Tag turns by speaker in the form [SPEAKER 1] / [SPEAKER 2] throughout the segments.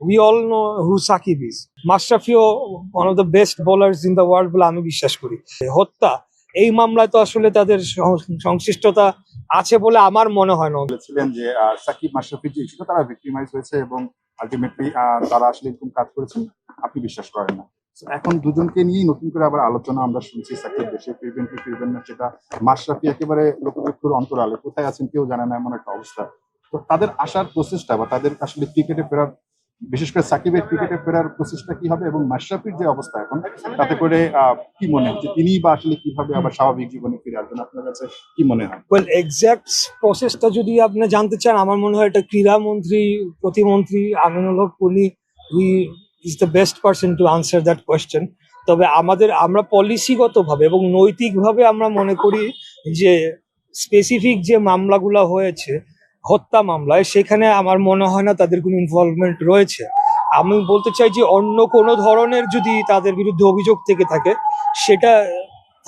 [SPEAKER 1] we all know who Sakib is. মাশরাফিও one of the best bowlers in the world বলে আমি বিশ্বাস করি। হত্যা এই মামলায় তো আসলে তাদের সংশ্লিষ্টতা আছে বলে আমার মনে হয় না।
[SPEAKER 2] বলেছিলেন যে সাকিব মাশরাফির যে ইস্যুটা তারা ভিক্টিমাইজ হয়েছে এবং আলটিমেটলি তারা আসলে এরকম কাজ করেছেন আপনি বিশ্বাস করেন না। So, এখন দুজনকে নিয়েই নতুন করে আবার আলোচনা আমরা শুনছি, সাকিব দেশে ফিরবেন কি ফিরবেন না সেটা, মাশরাফি একেবারে লোকচক্ষুর অন্তরালে, কোথায় আছেন কেউ জানে না এমন একটা অবস্থা। তো তাদের আসার প্রসেসটা বা তাদের আসলে ক্রিকেটে ফেরার, বিশেষ করে সাকিবের ক্রিকেটে ফেরার প্রসেসটা কি হবে এবং মাশরাফির যে অবস্থা এখন তাতে করে কি মনে হচ্ছে তিনি বা আসলে কিভাবে আবার স্বাভাবিক জীবনে ফিরে আসবেন আপনার কাছে কি মনে হয়?
[SPEAKER 1] ওয়েল, এক্সাক্ট প্রসেসটা যদি আপনি জানতে চান, আমার মনে হয় এটা ক্রীড়া মন্ত্রী, প্রতিমন্ত্রী আমিনুল হক উনি is the best person to answer that question. তবে আমরা পলিসিগতভাবে এবং নৈতিকভাবে আমরা মনে করি যে স্পেসিফিক যে মামলাগুলো হয়েছে হত্যা মামলায়, সেখানে আমার মনে হয় না তাদের কোনো ইনভলভমেন্ট রয়েছে। আমি বলতে চাই যে অন্য কোনো ধরনের যদি তাদের বিরুদ্ধে অভিযোগ থেকে থাকে, সেটা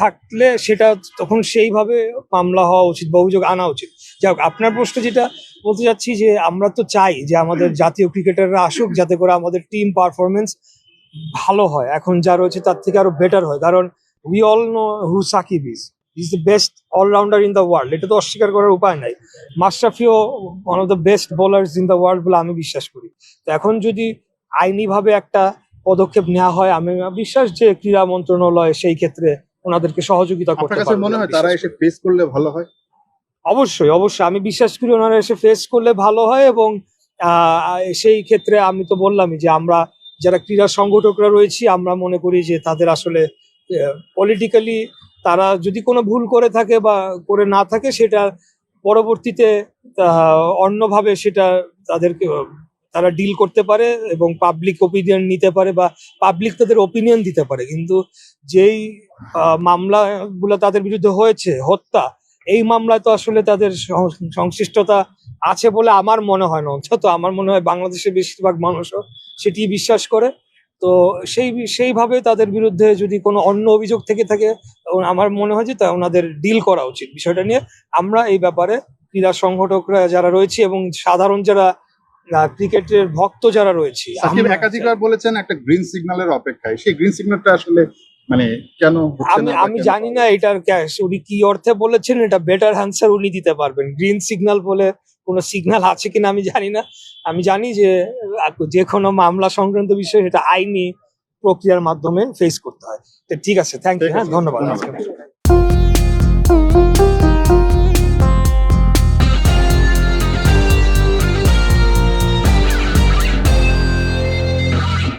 [SPEAKER 1] থাকলে সেটা তখন সেইভাবে মামলা হওয়া উচিত বা অভিযোগ আনা উচিত। যাক, আপনার প্রশ্ন যেটা বলতে চাচ্ছি যে আমরা তো চাই যে আমাদের জাতীয় ক্রিকেটাররা আসুক, যাতে করে আমাদের টিম পারফরমেন্স ভালো হয়, এখন যা রয়েছে তার থেকে আরো বেটার হয়। কারণ we all know who Shakib is the best allrounder in the world, এটা তো অস্বীকার করার উপায় নাই। মাশরাফিও one of the best bowlers in the world বলে আমি বিশ্বাস করি। তো এখন যদি আইনিভাবে একটা পদক্ষেপ নেওয়া হয়, আমি বিশ্বাস যে ক্রীড়া মন্ত্রণালয় সেই ক্ষেত্রে ওনাদেরকে সহযোগিতা করতে
[SPEAKER 2] আপনার কাছে
[SPEAKER 1] পারবে।
[SPEAKER 2] মনে হয় তারা এসে ফেস করলে ভালো হয়?
[SPEAKER 1] অবশ্যই অবশ্যই আমি বিশ্বাস করি ওনারা এসে ফেস করলে ভালো হয়। এবং সেই ক্ষেত্রে আমি তো বললামই যে আমরা যারা ক্রীড়া সংগঠকরা রয়েছি, আমরা মনে করি যে তাদের আসলে পলিটিক্যালি তারা যদি কোনো ভুল করে থাকে বা করে না থাকে, সেটা পরবর্তীতে অন্যভাবে সেটা তাদেরকে তারা ডিল করতে পারে এবং পাবলিক ওপিনিয়ন নিতে পারে বা পাবলিক তাদের ওপিনিয়ন দিতে পারে। কিন্তু যেই মামলাগুলো তাদের বিরুদ্ধে হয়েছে হত্যা, এই মামলায় তো আসলে তাদের সংশ্লিষ্টতা আছে বলে আমার মনে হয় না। অন্তত আমার মনে হয় বাংলাদেশের বেশিরভাগ মানুষও সেটি বিশ্বাস করে। তো সেইভাবে তাদের বিরুদ্ধে যদি কোনো অন্য অভিযোগ থেকে থাকে, আমার মনে হয় যে তা ওনাদের ডিল করা উচিত বিষয়টা নিয়ে। আমরা এই ব্যাপারে ক্রীড়া সংগঠকরা যারা রয়েছে এবং সাধারণ যারা ক্রিকেটের ভক্ত যারা রয়েছি,
[SPEAKER 2] সাকিব একাধিকবার বলেছেন একটা গ্রিন সিগন্যালের অপেক্ষায়, সেই গ্রিন সিগন্যালটা আসলে মানে কেন হচ্ছে না?
[SPEAKER 1] আমি জানি না এটার উনি কি অর্থে বলেছেন, এটা বেটার অ্যান্সার উনি দিতে পারবেন। গ্রিন সিগন্যাল বলে কোনো সিগন্যাল আছে কিনা আমি জানি না। আমি জানি যে কোনো মামলা সংক্রান্ত বিষয় সেটা আইনি প্রক্রিয়ার মাধ্যমে ফেস করতে হয়। তো ঠিক আছে, থ্যাংক ইউ, হ্যাঁ, ধন্যবাদ।